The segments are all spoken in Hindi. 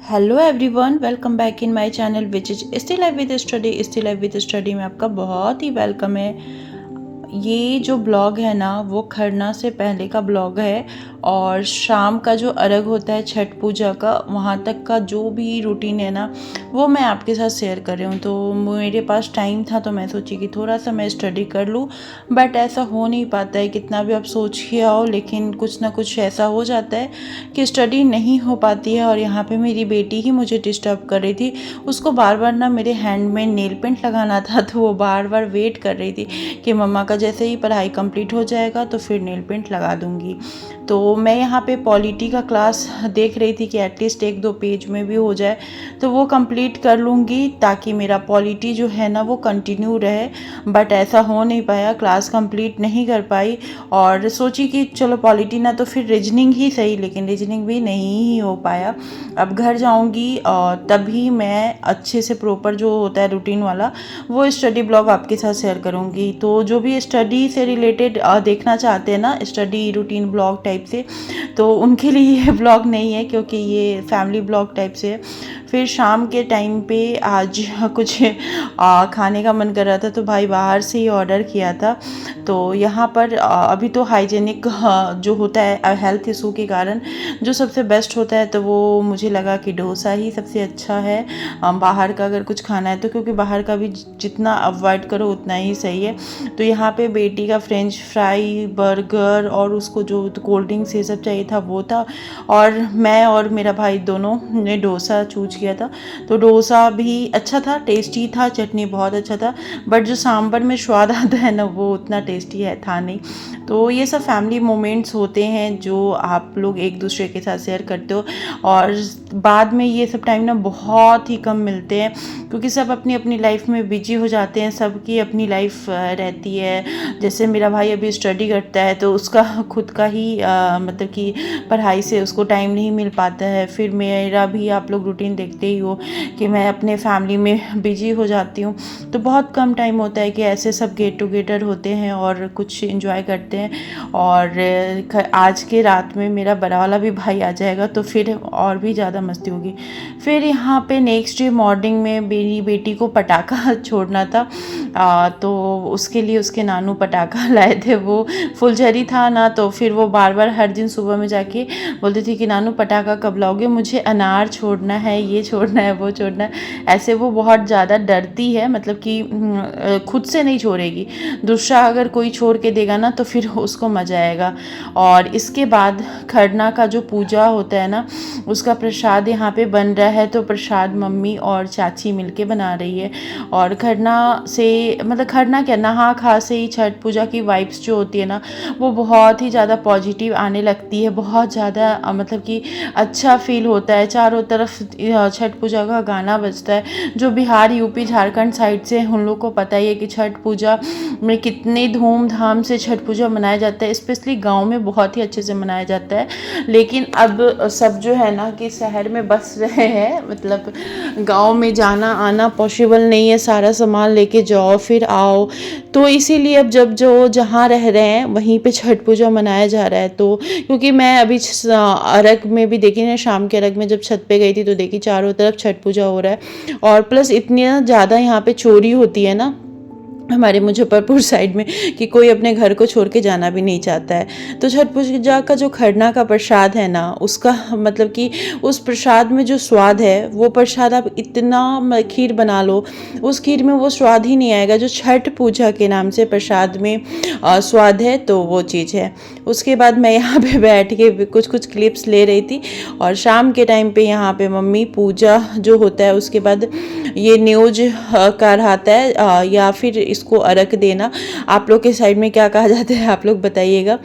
Hello everyone, welcome back in my channel which is still life with study. Still life with study में आपका बहुत ही वेलकम है। ये जो ब्लॉग है ना, वो खरना से पहले का ब्लॉग है और शाम का जो अर्घ होता है छठ पूजा का, वहाँ तक का जो भी रूटीन है ना, वो मैं आपके साथ शेयर कर रही हूँ। तो मेरे पास टाइम था तो मैं सोची कि थोड़ा सा मैं स्टडी कर लूँ, बट ऐसा हो नहीं पाता है। कितना भी आप सोच के आओ, लेकिन कुछ ना कुछ ऐसा हो जाता है कि स्टडी नहीं हो पाती है। और यहाँ पे मेरी बेटी ही मुझे डिस्टर्ब कर रही थी। उसको बार बार ना मेरे हैंड में नेल पेंट लगाना था, तो वो बार बार वेट कर रही थी कि मम्मा का जैसे ही पढ़ाई कंप्लीट हो जाएगा तो फिर नेल पेंट लगा दूंगी। तो मैं यहाँ पे पॉलिटी का क्लास देख रही थी कि एटलीस्ट 1-2 पेज में भी हो जाए तो वो कंप्लीट कर लूँगी, ताकि मेरा पॉलिटी जो है ना वो कंटिन्यू रहे। बट ऐसा हो नहीं पाया, क्लास कंप्लीट नहीं कर पाई। और सोची कि चलो पॉलिटी ना तो फिर रीजनिंग ही सही, लेकिन रीजनिंग भी नहीं ही हो पाया। अब घर जाऊँगी और तभी मैं अच्छे से प्रॉपर जो होता है रूटीन वाला वो स्टडी ब्लॉग आपके साथ शेयर करूँगी। तो जो भी स्टडी से रिलेटेड देखना चाहते हैं ना, स्टडी रूटीन ब्लॉग टाइप से, तो उनके लिए ये ब्लॉग नहीं है, क्योंकि ये फैमिली ब्लॉग टाइप से है। फिर शाम के टाइम पे आज कुछ खाने का मन कर रहा था, तो भाई बाहर से ही ऑर्डर किया था। तो यहाँ पर अभी तो हाइजेनिक जो होता है हेल्थ इशू के कारण जो सबसे बेस्ट होता है, तो वो मुझे लगा कि डोसा ही सबसे अच्छा है बाहर का अगर कुछ खाना है तो, क्योंकि बाहर का भी जितना अवॉइड करो उतना ही सही है। तो यहाँ पे बेटी का फ्रेंच फ्राई, बर्गर और उसको जो कोल्ड ड्रिंक्स ये सब चाहिए था वो था, और मैं और मेरा भाई दोनों ने डोसा चूज किया था। तो डोसा भी अच्छा था, टेस्टी था, चटनी बहुत अच्छा था, बट जो सांभर में स्वाद आता है ना वो उतना टेस्टी है था नहीं। तो ये सब फैमिली मोमेंट्स होते हैं जो आप लोग एक दूसरे के साथ शेयर करते हो, और बाद में ये सब टाइम ना बहुत ही कम मिलते हैं, क्योंकि सब अपनी अपनी लाइफ में बिजी हो जाते हैं, सबकी अपनी लाइफ रहती है। जैसे मेरा भाई अभी स्टडी करता है तो उसका खुद का ही मतलब कि पढ़ाई से उसको टाइम नहीं मिल पाता है। फिर मेरा भी आप लोग रूटीन देखते ही हो कि मैं अपने फैमिली में बिजी हो जाती हूँ, तो बहुत कम टाइम होता है कि ऐसे सब गेट टुगेदर होते हैं और कुछ इंजॉय करते हैं। और आज के रात में मेरा बड़ा वाला भी भाई आ जाएगा तो फिर और भी ज़्यादा मस्ती होगी। फिर यहाँ पे नेक्स्ट डे मॉर्निंग में मेरी बेटी को पटाखा छोड़ना था, तो उसके लिए उसके नानू पटाखा लाए थे। वो फुलझड़ी था ना, तो फिर वो बार बार हर दिन सुबह में जाके बोलती थी कि नानू पटाखा कब लाओगे, मुझे अनार छोड़ना है, ये छोड़ना है, वो छोड़ना है। ऐसे वो बहुत ज़्यादा डरती है, मतलब कि खुद से नहीं छोड़ेगी, दूसरा अगर कोई छोड़ के देगा ना तो फिर उसको मज़ा आएगा। और इसके बाद खरना का जो पूजा होता है ना, उसका प्रसाद यहाँ पे बन रहा है। तो प्रसाद मम्मी और चाची मिलके बना रही है। और खरना से मतलब खरना क्या, नहा खा से ही छठ पूजा की वाइब्स जो होती है ना, वो बहुत ही ज़्यादा पॉजिटिव आने लगती है। बहुत ज़्यादा मतलब कि अच्छा फील होता है। चारों तरफ छठ पूजा का गाना बजता है। जो बिहार, यूपी, झारखंड साइड से उन लोग को पता ही है कि छठ पूजा में कितनी धूमधाम से छठ पूजा मनाया जाता है। स्पेशली गांव में बहुत ही अच्छे से मनाया जाता है। लेकिन अब सब जो है ना कि शहर में बस रहे हैं, मतलब गांव में जाना आना पॉसिबल नहीं है, सारा सामान लेके जाओ फिर आओ। तो इसीलिए अब जब जो जहाँ रह रहे हैं वहीं पे छठ पूजा मनाया जा रहा है। तो क्योंकि मैं अभी अर्घ में भी देखी ना, शाम के अर्घ में जब छत पे गई थी तो देखी चारों तरफ छठ पूजा हो रहा है। और प्लस इतनी ज़्यादा यहाँ पे चोरी होती है ना हमारे मुजफ्फरपुर साइड में, कि कोई अपने घर को छोड़ के जाना भी नहीं चाहता है। तो छठ पूजा का जो खरना का प्रसाद है ना, उसका मतलब कि उस प्रसाद में जो स्वाद है, वो प्रसाद आप इतना खीर बना लो, उस खीर में वो स्वाद ही नहीं आएगा जो छठ पूजा के नाम से प्रसाद में स्वाद है। तो वो चीज़ है। उसके बाद मैं यहाँ पे बैठ के कुछ कुछ क्लिप्स ले रही थी। और शाम के टाइम पे यहाँ पे मम्मी पूजा जो होता है उसके बाद ये न्यूज कराता है, या फिर इसको अर्घ देना। आप लोग के साइड में क्या कहा जाता है आप लोग बताइएगा।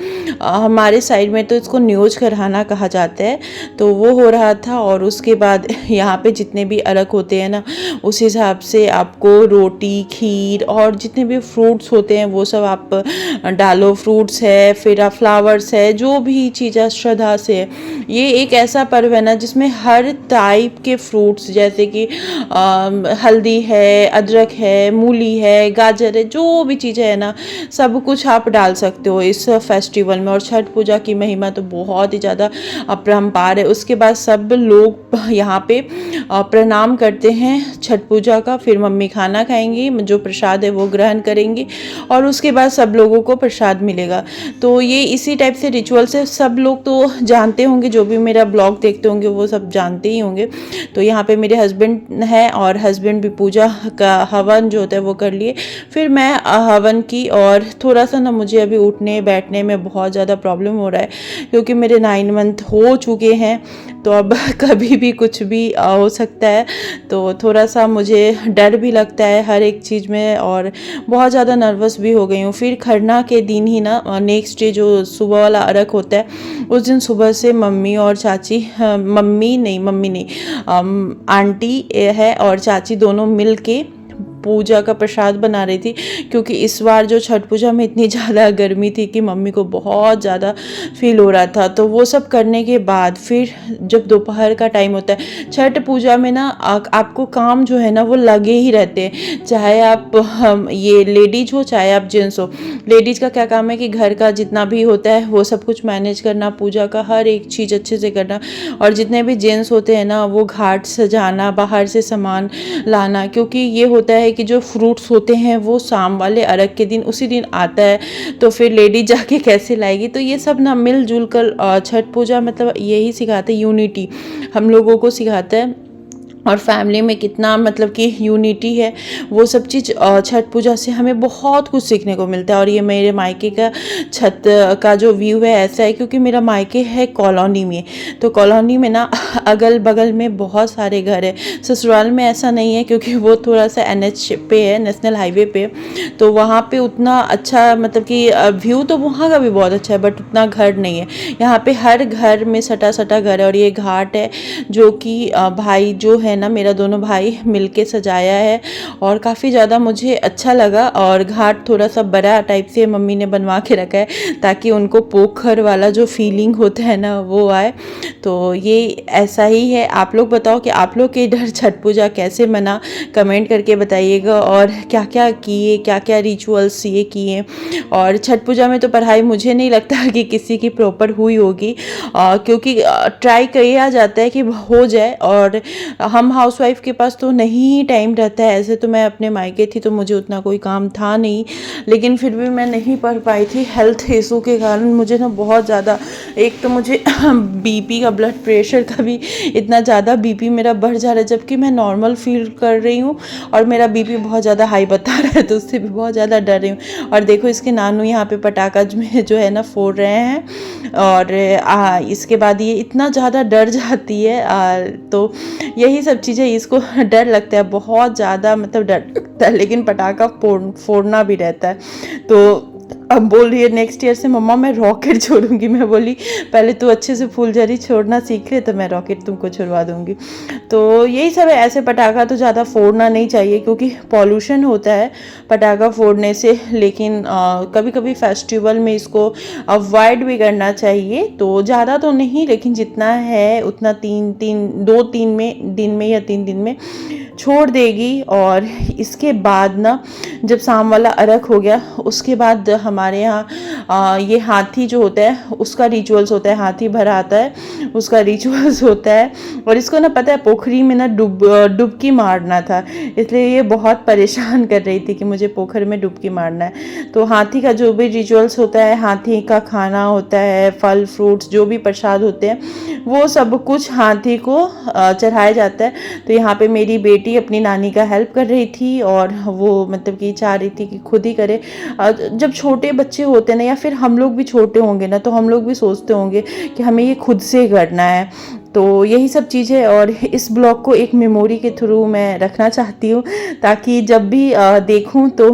हमारे साइड में तो इसको न्यूज कराना कहा जाता है। तो वो हो रहा था। और उसके बाद यहाँ पे जितने भी अर्घ होते हैं ना, उस हिसाब से आपको रोटी, खीर और जितने भी फ्रूट्स होते हैं वो सब आप डालो। फ्रूट्स है, फिर फ्लावर्स है, जो भी चीज़ें श्रद्धा से है। ये एक ऐसा पर्व है ना जिसमें हर टाइप के फ्रूट्स, जैसे कि हल्दी है, अदरक है, मूली है, गाजर गाजर है, जो भी चीज़ें है ना सब कुछ आप डाल सकते हो इस फेस्टिवल में। और छठ पूजा की महिमा तो बहुत ही ज़्यादा अपरंपार है। उसके बाद सब लोग यहाँ पे प्रणाम करते हैं छठ पूजा का, फिर मम्मी खाना खाएंगी, जो प्रसाद है वो ग्रहण करेंगी और उसके बाद सब लोगों को प्रसाद मिलेगा। तो ये इसी टाइप से रिचुअल्स है, सब लोग तो जानते होंगे, जो भी मेरा ब्लॉग देखते होंगे वो सब जानते ही होंगे। तो यहाँ पे मेरे हस्बैंड है और हस्बैंड भी पूजा का हवन जो होता है वो कर लिए, फिर मैं हवन की। और थोड़ा सा ना मुझे अभी उठने बैठने में बहुत ज़्यादा प्रॉब्लम हो रहा है क्योंकि मेरे 9 मंथ हो चुके हैं, तो अब कभी भी कुछ भी हो सकता है। तो थोड़ा सा मुझे डर भी लगता है हर एक चीज़ में और बहुत ज़्यादा नर्वस भी हो गई हूँ। फिर खरना के दिन ही ना नेक्स्ट डे जो सुबह वाला अर्घ होता है उस दिन सुबह से मम्मी और चाची, मम्मी नहीं आंटी है और चाची दोनों मिल के पूजा का प्रसाद बना रही थी, क्योंकि इस बार जो छठ पूजा में इतनी ज़्यादा गर्मी थी कि मम्मी को बहुत ज़्यादा फील हो रहा था। तो वो सब करने के बाद फिर जब दोपहर का टाइम होता है छठ पूजा में ना आपको काम जो है ना वो लगे ही रहते हैं, चाहे आप ये लेडीज हो चाहे आप जेंट्स हो। लेडीज़ का क्या काम है कि घर का जितना भी होता है वो सब कुछ मैनेज करना, पूजा का हर एक चीज़ अच्छे से करना, और जितने भी जेंट्स होते हैं ना वो घाट सजाना, बाहर से सामान लाना, क्योंकि ये होता है कि जो फ्रूट्स होते हैं वो शाम वाले अर्घ के दिन उसी दिन आता है, तो फिर लेडी जाके कैसे लाएगी। तो ये सब ना मिलजुल कर छठ पूजा मतलब यही सिखाते हैं, यूनिटी हम लोगों को सिखाता है और फैमिली में कितना मतलब कि यूनिटी है, वो सब चीज़ छठ पूजा से हमें बहुत कुछ सीखने को मिलता है। और ये मेरे मायके का छत का जो व्यू है ऐसा है, क्योंकि मेरा मायके है कॉलोनी में, तो कॉलोनी में ना अगल बगल में बहुत सारे घर है। ससुराल में ऐसा नहीं है क्योंकि वो थोड़ा सा NH पे है, नेशनल हाईवे पे, तो वहाँ पे उतना अच्छा मतलब कि व्यू तो वहाँ का भी बहुत अच्छा है बट उतना घर नहीं है। यहाँ पे हर घर में सटा सटा घर है। और ये घाट है जो कि भाई जो है ना मेरा, दोनों भाई मिलके सजाया है और काफ़ी ज़्यादा मुझे अच्छा लगा। और घाट थोड़ा सा बड़ा टाइप से मम्मी ने बनवा के रखा है ताकि उनको पोखर वाला जो फीलिंग होता है ना वो आए। तो ये ऐसा ही है। आप लोग बताओ कि आप लोग के इधर छठ पूजा कैसे मना, कमेंट करके बताइएगा। और क्या क्या किए, क्या क्या रिचुअल्स ये किए। और छठ पूजा में तो पढ़ाई मुझे नहीं लगता कि किसी की प्रॉपर हुई होगी, क्योंकि ट्राई किया जाता है कि हो जाए, और हम हाउसवाइफ के पास तो नहीं टाइम रहता है। ऐसे तो मैं अपने मायके थी तो मुझे उतना कोई काम था नहीं, लेकिन फिर भी मैं नहीं पढ़ पाई थी हेल्थ इशू के कारण। मुझे ना बहुत ज़्यादा, एक तो मुझे बीपी का, ब्लड प्रेशर का भी इतना ज़्यादा बीपी मेरा बढ़ जा रहा है, जबकि मैं नॉर्मल फील कर रही हूँ और मेरा बीपी बहुत ज़्यादा हाई बता रहा है, तो उससे भी बहुत ज़्यादा डर रही हूँ। और देखो इसके नानू यहाँ पे पटाखा में जो है ना फोड़ रहे हैं, और इसके बाद ये इतना ज़्यादा डर जाती है। तो यही सब चीज़ें, इसको डर लगता है बहुत ज़्यादा, मतलब डर लगता है, लेकिन पटाखा फोड़ना भी रहता है। तो अब बोल रही है नेक्स्ट ईयर से मम्मा मैं रॉकेट छोड़ूंगी। मैं बोली पहले तू अच्छे से फुलझड़ी छोड़ना सीख ले तो मैं रॉकेट तुमको छुड़वा दूंगी। तो यही सब है। ऐसे पटाखा तो ज़्यादा फोड़ना नहीं चाहिए क्योंकि पॉल्यूशन होता है पटाखा फोड़ने से, लेकिन कभी कभी फेस्टिवल में इसको अवॉइड भी करना चाहिए। तो ज़्यादा तो नहीं, लेकिन जितना है उतना 2-3 दिन में या 3 दिन में छोड़ देगी। और इसके बाद ना जब शाम वाला अर्घ हो गया उसके बाद हमारे यहाँ ये हाथी जो होता है उसका रिचुअल्स होता है, हाथी भरा आता है उसका रिचुअल्स होता है। और इसको ना पता है पोखरी में ना डुबकी मारना था, इसलिए ये बहुत परेशान कर रही थी कि मुझे पोखर में डुबकी मारना है। तो हाथी का जो भी रिचुअल्स होता है, हाथी का खाना होता है, फल फ्रूट्स जो भी प्रसाद होते हैं वो सब कुछ हाथी को चढ़ाया जाता है। तो यहाँ पे मेरी बेटी अपनी नानी का हेल्प कर रही थी और वो मतलब कि चाह रही थी कि खुद ही करे। जब छोटे बच्चे होते हैं ना, या फिर हम लोग भी छोटे होंगे ना, तो हम लोग भी सोचते होंगे कि हमें ये खुद से करना है। तो यही सब चीज़ें, और इस ब्लॉग को एक मेमोरी के थ्रू मैं रखना चाहती हूँ ताकि जब भी देखूँ तो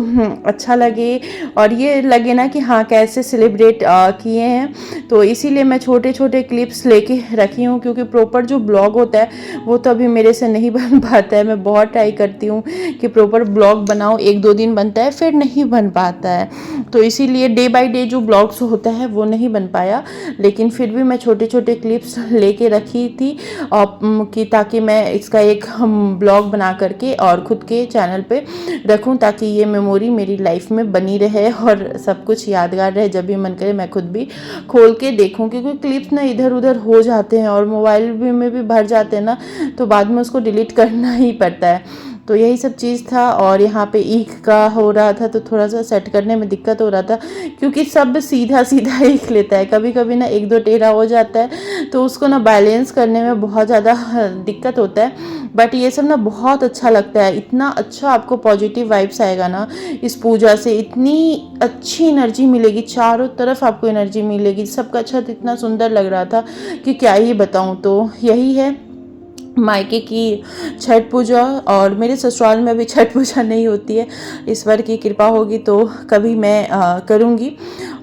अच्छा लगे और ये लगे ना कि हाँ कैसे सेलिब्रेट किए हैं। तो इसीलिए मैं छोटे छोटे क्लिप्स लेके रखी हूँ, क्योंकि प्रॉपर जो ब्लॉग होता है वो तो अभी मेरे से नहीं बन पाता है। मैं बहुत ट्राई करती हूँ कि प्रॉपर ब्लॉग बनाऊँ, 1-2 दिन बनता है फिर नहीं बन पाता है। तो इसीलिए डे बाय डे जो ब्लॉग्स होता है वो नहीं बन पाया, लेकिन फिर भी मैं छोटे छोटे क्लिप्स लेके रखी थी कि ताकि मैं इसका एक ब्लॉग बना करके और ख़ुद के चैनल पे रखूं, ताकि ये मेमोरी मेरी लाइफ में बनी रहे और सब कुछ यादगार रहे। जब भी मन करे मैं खुद भी खोल के देखूं, क्योंकि क्लिप्स ना इधर उधर हो जाते हैं और मोबाइल में भी भर जाते हैं ना, तो बाद में उसको डिलीट करना ही पड़ता है। तो यही सब चीज़ था। और यहाँ पे ईख का हो रहा था तो थोड़ा सा सेट करने में दिक्कत हो रहा था, क्योंकि सब सीधा सीधा ईख लेता है, कभी कभी ना एक दो टेढ़ा हो जाता है, तो उसको ना बैलेंस करने में बहुत ज़्यादा दिक्कत होता है। बट ये सब ना बहुत अच्छा लगता है, इतना अच्छा आपको पॉजिटिव वाइब्स आएगा ना इस पूजा से, इतनी अच्छी एनर्जी मिलेगी, चारों तरफ आपको एनर्जी मिलेगी। सबका छत इतना सुंदर लग रहा था कि क्या ही बताऊँ। तो यही है मायके की छठ पूजा। और मेरे ससुराल में अभी छठ पूजा नहीं होती है, ईश्वर की कृपा होगी तो कभी मैं करूँगी।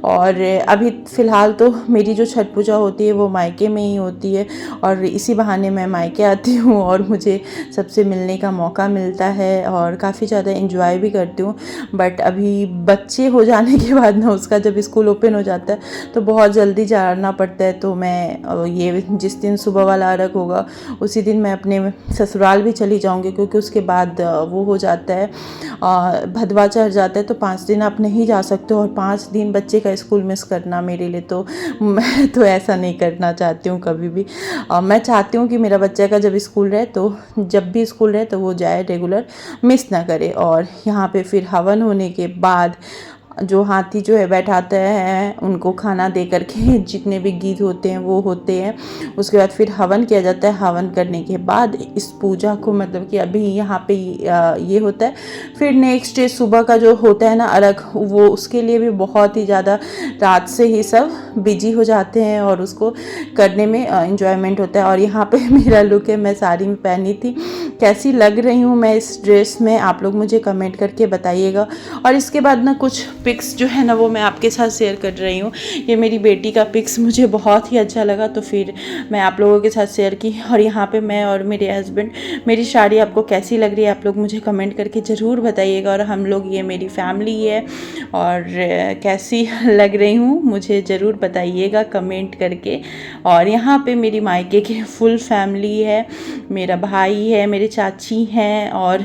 और अभी फ़िलहाल तो मेरी जो छठ पूजा होती है वो मायके में ही होती है, और इसी बहाने मैं मायके आती हूँ और मुझे सबसे मिलने का मौका मिलता है और काफ़ी ज़्यादा एंजॉय भी करती हूँ। बट अभी बच्चे हो जाने के बाद ना, उसका जब स्कूल ओपन हो जाता है तो बहुत जल्दी जाना पड़ता है। तो मैं ये जिस दिन सुबह वाला अर्घ होगा उसी दिन मैं अपने ससुराल भी चली जाऊंगी, क्योंकि उसके बाद वो हो जाता है भदवा चढ़ जाता है, तो 5 दिन आप नहीं जा सकते हो। और 5 दिन बच्चे का स्कूल मिस करना मेरे लिए, तो मैं तो ऐसा नहीं करना चाहती हूँ कभी भी। मैं चाहती हूँ कि मेरा बच्चा का जब स्कूल रहे, तो जब भी स्कूल रहे तो वो जाए रेगुलर, मिस ना करे। और यहाँ पे फिर हवन होने के बाद जो हाथी जो है बैठाते हैं, उनको खाना दे करके जितने भी गीत होते हैं वो होते हैं। उसके बाद फिर हवन किया जाता है। हवन करने के बाद इस पूजा को, मतलब कि अभी यहाँ पे ये होता है। फिर नेक्स्ट डे सुबह का जो होता है ना अर्घ, वो उसके लिए भी बहुत ही ज़्यादा रात से ही सब बिजी हो जाते हैं और उसको करने में इंजॉयमेंट होता है। और यहाँ पे मेरा लुक है, मैं साड़ी में पहनी थी, कैसी लग रही हूँ मैं इस ड्रेस में, आप लोग मुझे कमेंट करके बताइएगा। और इसके बाद ना कुछ पिक्स जो है ना वो मैं आपके साथ शेयर कर रही हूँ। ये मेरी बेटी का पिक्स मुझे बहुत ही अच्छा लगा, तो फिर मैं आप लोगों के साथ शेयर की। और यहाँ पे मैं और मेरे हस्बैंड, मेरी साड़ी आपको कैसी लग रही है आप लोग मुझे कमेंट करके ज़रूर बताइएगा। और हम लोग, ये मेरी फैमिली है, और कैसी लग रही हूँ मुझे ज़रूर बताइएगा कमेंट करके। और यहाँ पे मेरी मायके की फुल फैमिली है, मेरा भाई है, मेरे चाची हैं, और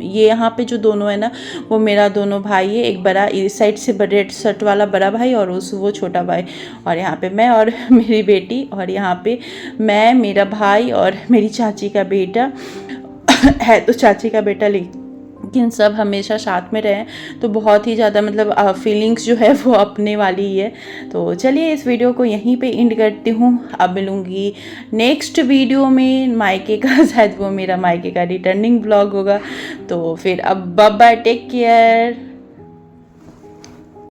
ये यहाँ पे जो दोनों है ना वो मेरा दोनों भाई है, एक बड़ा इस साइड से रेड शर्ट वाला बड़ा भाई और वो छोटा भाई, और यहाँ पे मैं और मेरी बेटी, और यहाँ पे मैं, मेरा भाई और मेरी चाची का बेटा है। तो चाची का बेटा लेकिन सब हमेशा साथ में रहें, तो बहुत ही ज़्यादा मतलब फीलिंग्स जो है वो अपने वाली ही है। तो चलिए इस वीडियो को यहीं पे एंड करती हूँ। अब मिलूँगी नेक्स्ट वीडियो में मायके का, शायद वो मेरा मायके का रिटर्निंग व्लॉग होगा। तो फिर अब बाय बाय, टेक केयर।